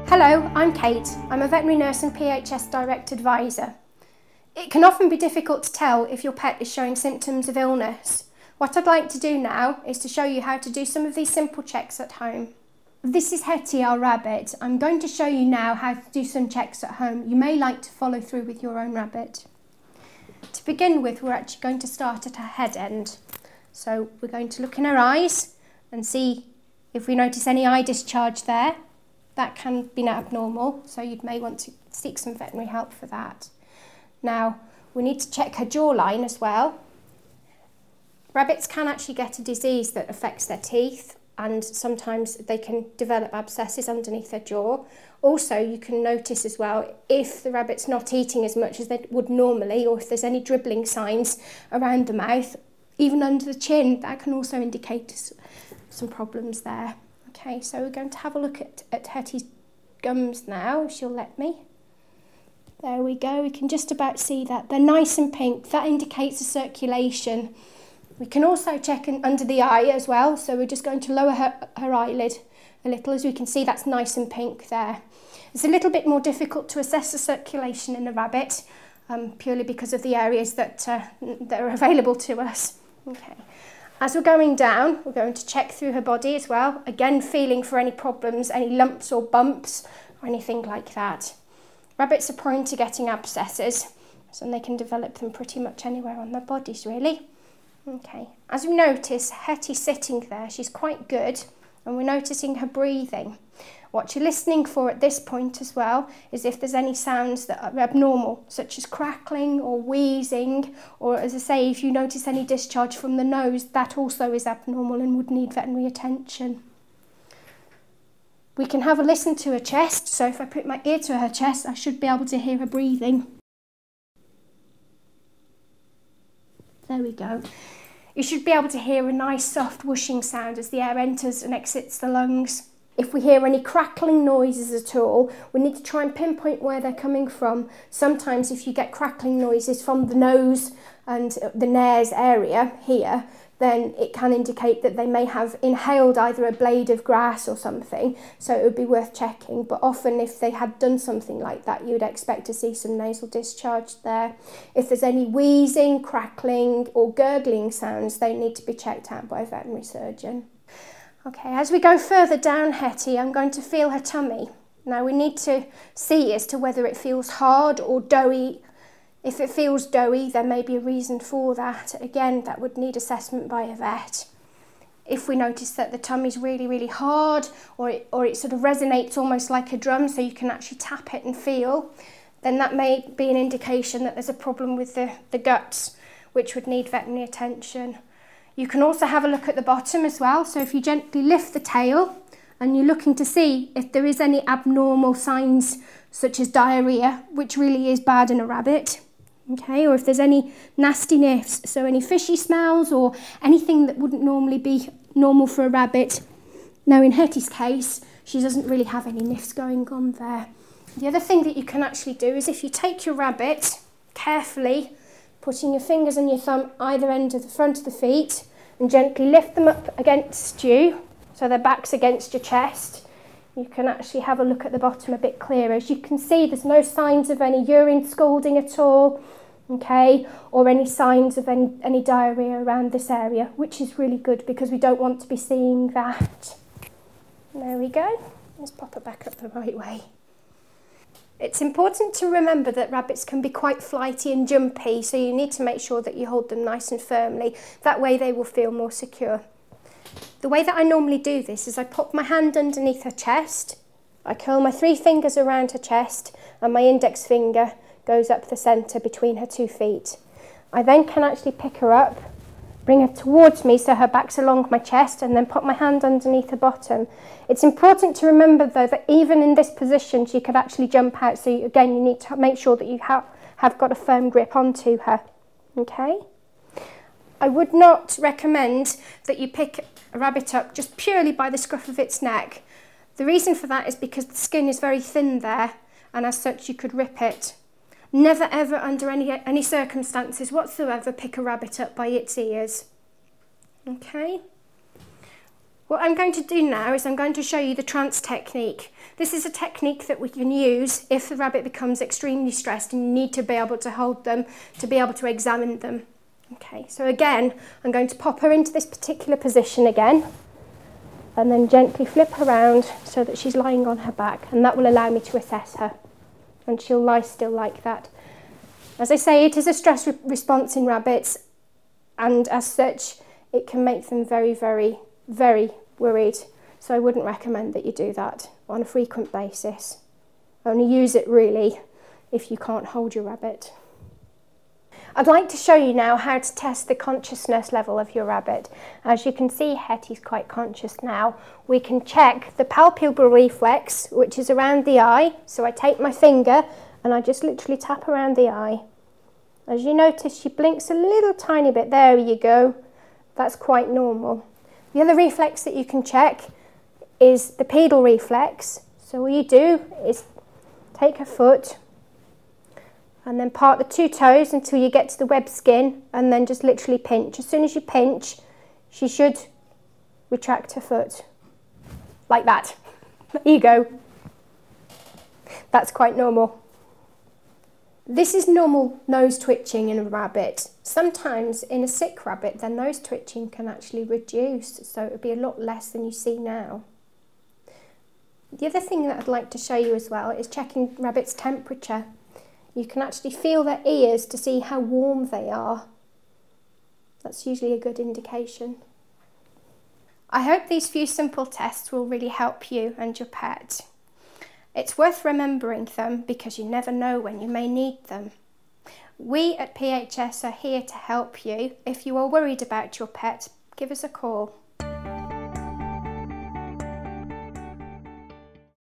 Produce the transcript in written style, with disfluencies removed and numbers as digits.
Hello, I'm Kate. I'm a veterinary nurse and PHS Direct Advisor. It can often be difficult to tell if your pet is showing symptoms of illness. What I'd like to do now is to show you how to do some of these simple checks at home. This is Hetty, our rabbit. I'm going to show you now how to do some checks at home. You may like to follow through with your own rabbit. To begin with, we're actually going to start at her head end. So we're going to look in her eyes and see if we notice any eye discharge there. That can be abnormal, so you may want to seek some veterinary help for that. Now, we need to check her jawline as well. Rabbits can actually get a disease that affects their teeth, and sometimes they can develop abscesses underneath their jaw. Also, you can notice as well if the rabbit's not eating as much as they would normally, or if there's any dribbling signs around the mouth, even under the chin, that can also indicate some problems there. Okay, so we're going to have a look at Hetty's gums now, if she'll let me. There we go, we can just about see that. They're nice and pink, that indicates a circulation. We can also check under the eye as well, so we're just going to lower her eyelid a little. As we can see, that's nice and pink there. It's a little bit more difficult to assess the circulation in a rabbit, purely because of the areas that are available to us. Okay. As we're going down, we're going to check through her body as well, again feeling for any problems, any lumps or bumps or anything like that. Rabbits are prone to getting abscesses, so they can develop them pretty much anywhere on their bodies really. Okay, as we notice, Hetty's sitting there, she's quite good, and we're noticing her breathing. What you're listening for at this point as well is if there's any sounds that are abnormal, such as crackling or wheezing, or as I say, if you notice any discharge from the nose, that also is abnormal and would need veterinary attention. We can have a listen to her chest, so if I put my ear to her chest, I should be able to hear her breathing. There we go. You should be able to hear a nice soft whooshing sound as the air enters and exits the lungs. If we hear any crackling noises at all, we need to try and pinpoint where they're coming from. Sometimes if you get crackling noises from the nose and the nares area here, then it can indicate that they may have inhaled either a blade of grass or something, so it would be worth checking. But often if they had done something like that, you would expect to see some nasal discharge there. If there's any wheezing, crackling or gurgling sounds, they need to be checked out by a veterinary surgeon. Okay, as we go further down Hetty, I'm going to feel her tummy. Now we need to see as to whether it feels hard or doughy. If it feels doughy, there may be a reason for that. Again, that would need assessment by a vet. If we notice that the tummy's really, really hard, or it sort of resonates almost like a drum, so you can actually tap it and feel, then that may be an indication that there's a problem with the guts, which would need veterinary attention. You can also have a look at the bottom as well. So if you gently lift the tail and you're looking to see if there is any abnormal signs such as diarrhea, which really is bad in a rabbit, okay, or if there's any nasty niffs, so any fishy smells or anything that wouldn't normally be normal for a rabbit. Now in Hetty's case, she doesn't really have any niffs going on there. The other thing that you can actually do is if you take your rabbit carefully, putting your fingers and your thumb either end of the front of the feet and gently lift them up against you, so their back's against your chest. You can actually have a look at the bottom a bit clearer. As you can see, there's no signs of any urine scalding at all, okay, or any signs of any diarrhea around this area, which is really good because we don't want to be seeing that. There we go. Let's pop it back up the right way. It's important to remember that rabbits can be quite flighty and jumpy, so you need to make sure that you hold them nice and firmly. That way they will feel more secure. The way that I normally do this is I pop my hand underneath her chest, I curl my 3 fingers around her chest, and my index finger goes up the centre between her 2 feet. I then can actually pick her up, bring her towards me so her back's along my chest, and then put my hand underneath her bottom. It's important to remember though that even in this position she could actually jump out, so again you need to make sure that you have got a firm grip onto her. Okay? I would not recommend that you pick a rabbit up just purely by the scruff of its neck. The reason for that is because the skin is very thin there, and as such you could rip it. Never ever under any circumstances whatsoever pick a rabbit up by its ears. Okay? What I'm going to do now is I'm going to show you the trance technique. This is a technique that we can use if the rabbit becomes extremely stressed and you need to be able to hold them, to be able to examine them. Okay, so again, I'm going to pop her into this particular position again and then gently flip around so that she's lying on her back, and that will allow me to assess her, and she'll lie still like that. As I say, it is a stress response in rabbits, and as such it can make them very, very, very worried. So I wouldn't recommend that you do that on a frequent basis. Only use it really if you can't hold your rabbit. I'd like to show you now how to test the consciousness level of your rabbit. As you can see, Hetty's quite conscious now. We can check the palpebral reflex, which is around the eye. So I take my finger and I just literally tap around the eye. As you notice, she blinks a little tiny bit. There you go. That's quite normal. The other reflex that you can check is the pedal reflex. So all you do is take her foot and then part the two toes until you get to the web skin, and then just literally pinch. As soon as you pinch, she should retract her foot. Like that. There you go. That's quite normal. This is normal nose twitching in a rabbit. Sometimes in a sick rabbit, their nose twitching can actually reduce, so it would be a lot less than you see now. The other thing that I'd like to show you as well is checking rabbits' temperature. You can actually feel their ears to see how warm they are. That's usually a good indication. I hope these few simple tests will really help you and your pet. It's worth remembering them because you never know when you may need them. We at PHS are here to help you. If you are worried about your pet, give us a call.